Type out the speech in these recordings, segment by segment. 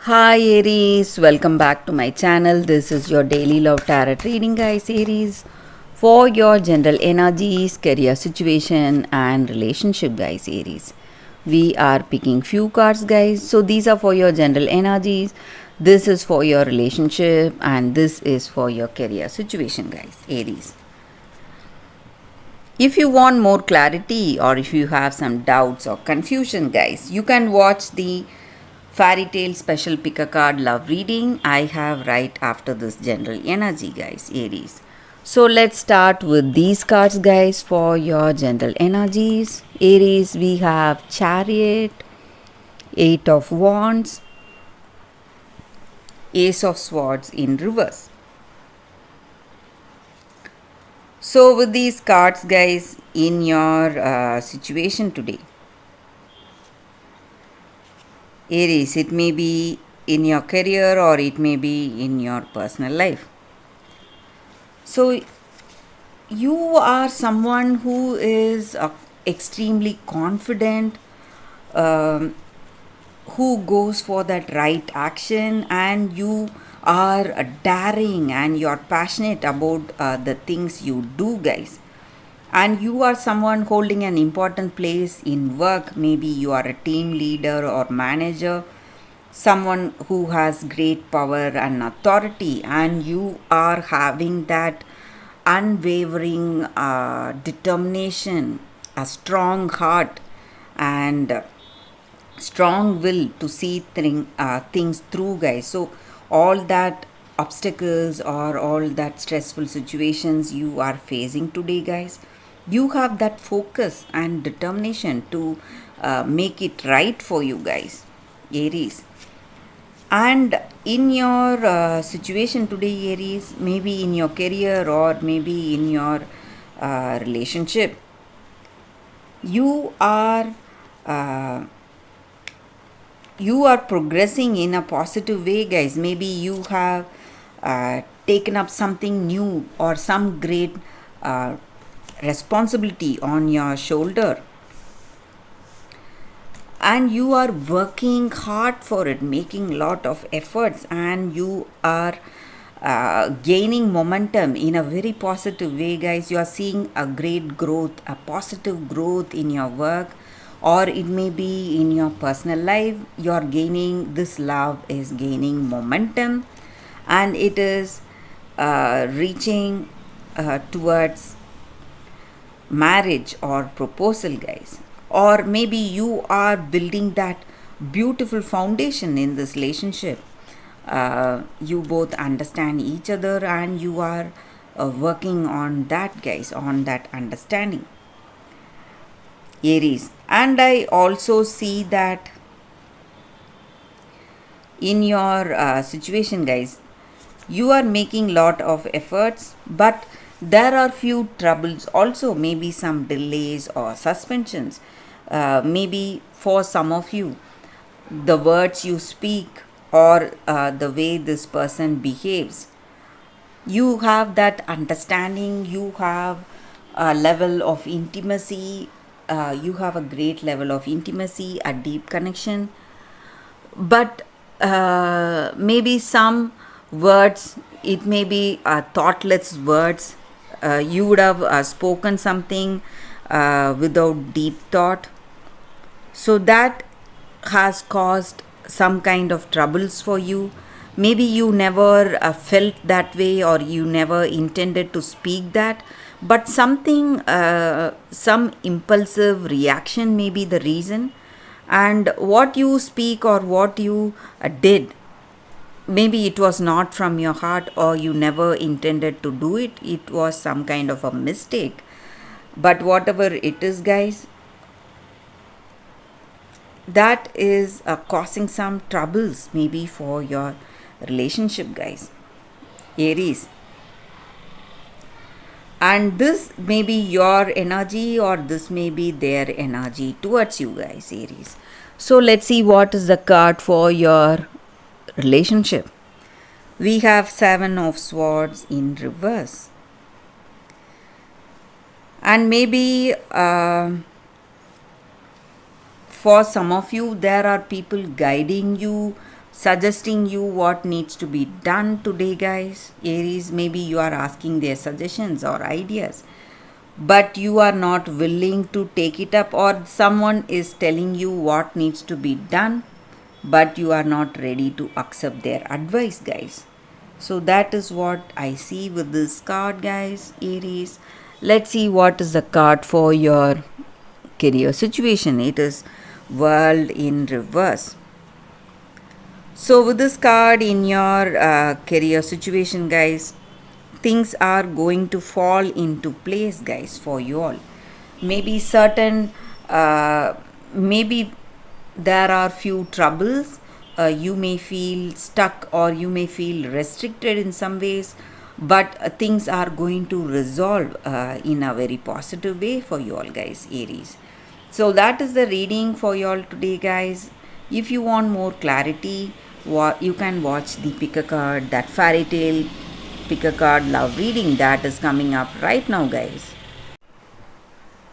Hi Aries, welcome back to my channel. This is your daily love tarot reading, guys. Aries, for your general energies, career situation, and relationship, guys. Aries, we are picking few cards, guys. So these are for your general energies. This is for your relationship, and this is for your career situation, guys. Aries. If you want more clarity or if you have some doubts or confusion, guys, you can watch the fairy tale special pick a card love reading I have right after this general energy, guys, Aries. So let's start with these cards, guys, for your general energies. Aries, we have Chariot, Eight of Wands, Ace of Swords in reverse. So, with these cards, guys, in your situation today, Aries, it may be in your career or it may be in your personal life. So, you are someone who is extremely confident, um, who goes for that right action, and you are daring and you are passionate about the things you do, guys. And you are someone holding an important place in work. Maybe you are a team leader or manager, someone who has great power and authority, and you are having that unwavering determination, a strong heart, and strong will to see things through, guys. So all that obstacles or all that stressful situations you are facing today, guys, you have that focus and determination to make it right for you, guys, Aries. And in your situation today, Aries, maybe in your career or maybe in your relationship, you are uh, you are progressing in a positive way, guys. Maybe you have taken up something new or some great uh, responsibility on your shoulder, and you are working hard for it, making lot of efforts, and you are gaining momentum in a very positive way, guys. You are seeing a great growth, a positive growth in your work, or it may be in your personal life. You are gaining, this love is gaining momentum, and it is reaching towards marriage or proposal, guys. Or maybe you are building that beautiful foundation in this relationship. You both understand each other and you are working on that, guys, on that understanding, Aries. And I also see that in your situation, guys, you are making lot of efforts, but there are few troubles also, maybe some delays or suspensions. Maybe for some of you, the words you speak or the way this person behaves, you have that understanding, you have a level of intimacy, you have a great level of intimacy, a deep connection, but maybe some words, it may be thoughtless words. You would have spoken something without deep thought, so that has caused some kind of troubles for you. Maybe you never felt that way or you never intended to speak that, but something, some impulsive reaction may be the reason. And what you speak or what you did, maybe it was not from your heart or you never intended to do it, it was some kind of a mistake. But whatever it is, guys, that is causing some troubles maybe for your relationship, guys, Aries. And this may be your energy or this may be their energy towards you, guys, Aries. So let's see what is the card for your relationship. We have Seven of Swords in reverse, and maybe for some of you there are people guiding you, suggesting you what needs to be done today, guys. Aries, maybe you are asking their suggestions or ideas, but you are not willing to take it up, or someone is telling you what needs to be done, but you are not ready to accept their advice, guys. So that is what I see with this card, guys. Aries, let's see what is the card for your career situation. It is World in reverse. So with this card in your career situation, guys, things are going to fall into place, guys, for you all. Maybe certain maybe there are few troubles. You may feel stuck, or you may feel restricted in some ways, but things are going to resolve in a very positive way for you all, guys. Aries, so that is the reading for you all today, guys. If you want more clarity, you can watch the pick a card, that fairy tale pick a card love reading that is coming up right now, guys.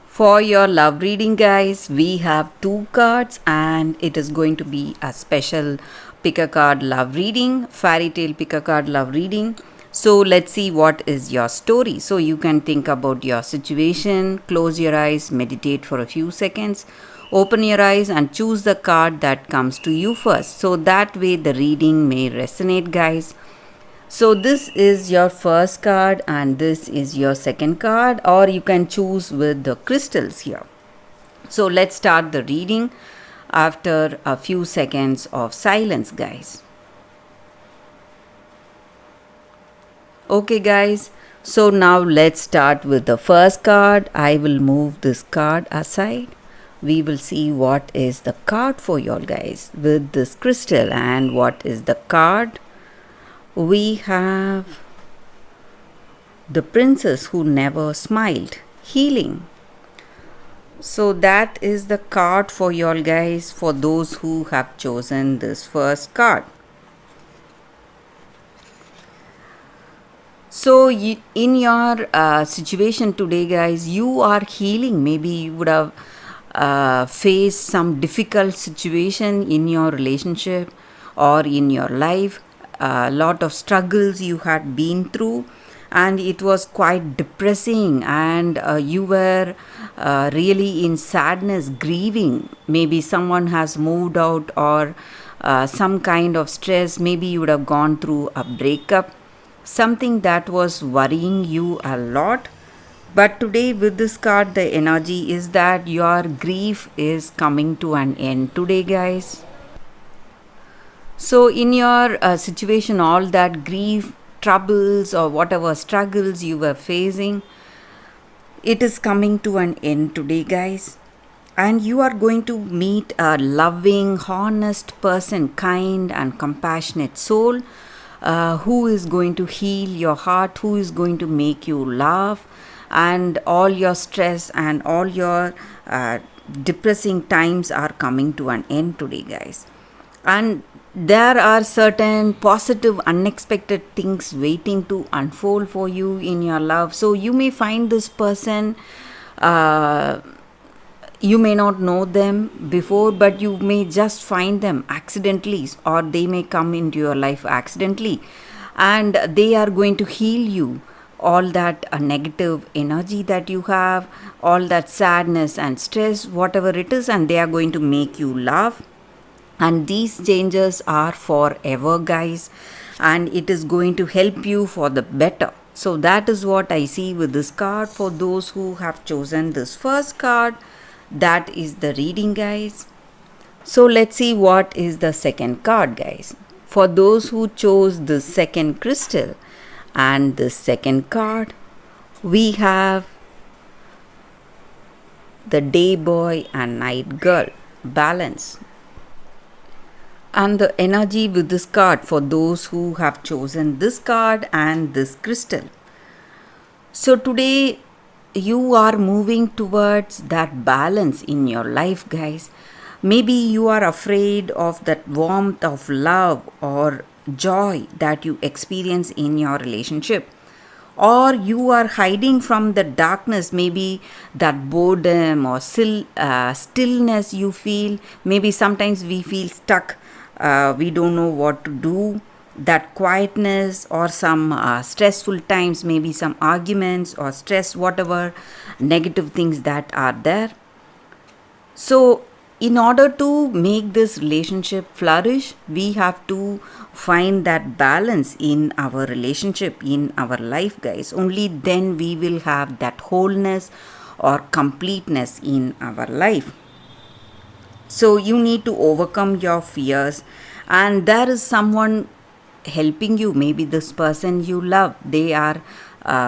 For your love reading, guys, we have 2 cards, and it is going to be a special pick a card love reading, fairy tale pick a card love reading. So let's see what is your story. So you can think about your situation, close your eyes, meditate for a few seconds, open your eyes and choose the card that comes to you first. So that way the reading may resonate, guys. So this is your first card and this is your second card, or you can choose with the crystals here. So let's start the reading after a few seconds of silence, guys. Okay, guys, so now let's start with the first card. I will move this card aside. We will see what is the card for y'all, guys, with this crystal. And what is the card? We have the princess who never smiled, healing. So that is the card for y'all, guys, for those who have chosen this first card. So in your situation today, guys, you are healing. Maybe you would have faced some difficult situation in your relationship or in your life. A lot of struggles you had been through, and it was quite depressing, and you were really in sadness, grieving. Maybe someone has moved out, or some kind of stress. Maybe you would have gone through a breakup, something that was worrying you a lot. But today with this card, the energy is that your grief is coming to an end today, guys. So in your situation, all that grief, troubles, or whatever struggles you were facing, it is coming to an end today, guys. And you are going to meet a loving, honest person, kind and compassionate soul, who is going to heal your heart, who is going to make you laugh, and all your stress and all your depressing times are coming to an end today, guys. And there are certain positive, unexpected things waiting to unfold for you in your love. So you may find this person, you may not know them before, but you may just find them accidentally, or they may come into your life accidentally, and they are going to heal you all that negative energy that you have, all that sadness and stress, whatever it is, and they are going to make you laugh. And these changes are forever, guys, and it is going to help you for the better. So that is what I see with this card for those who have chosen this first card. That is the reading, guys. So let's see what is the second card, guys. For those who chose the second crystal and the second card, we have the day boy and night girl, balance. And the energy with this card for those who have chosen this card and this crystal. So today you are moving towards that balance in your life, guys. Maybe you are afraid of that warmth of love or joy that you experience in your relationship, or you are hiding from the darkness, maybe that boredom or stillness you feel. Maybe sometimes we feel stuck we don't know what to do, that quietness or some stressful times, maybe some arguments or stress, whatever negative things that are there. So, in order to make this relationship flourish, we have to find that balance in our relationship, in our life, guys. Only then we will have that wholeness or completeness in our life. So, you need to overcome your fears, and there is someone helping you. Maybe this person you love, they are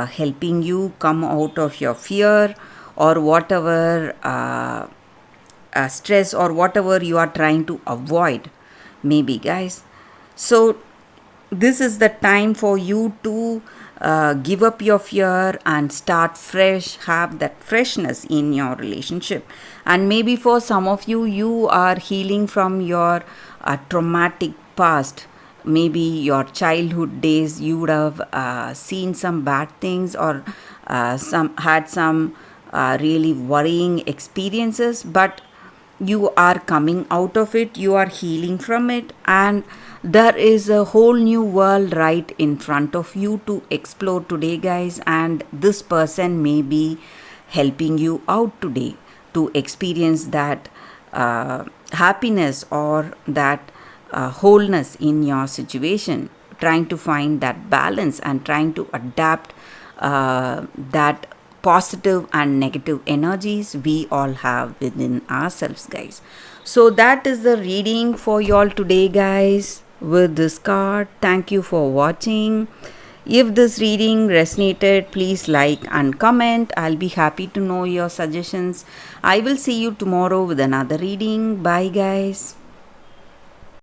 helping you come out of your fear or whatever. Stress or whatever you are trying to avoid, maybe, guys. So this is the time for you to give up your fear and start fresh, have that freshness in your relationship. And maybe for some of you, you are healing from your traumatic past. Maybe your childhood days, you would have seen some bad things or some really worrying experiences, but you are coming out of it, you are healing from it, and there is a whole new world right in front of you to explore today, guys. And this person may be helping you out today to experience that happiness or that wholeness in your situation, trying to find that balance and trying to adapt that positive and negative energies we all have within ourselves, guys. So that is the reading for y'all today, guys, with this card. Thank you for watching. If this reading resonated, please like and comment. I'll be happy to know your suggestions. I will see you tomorrow with another reading. Bye, guys.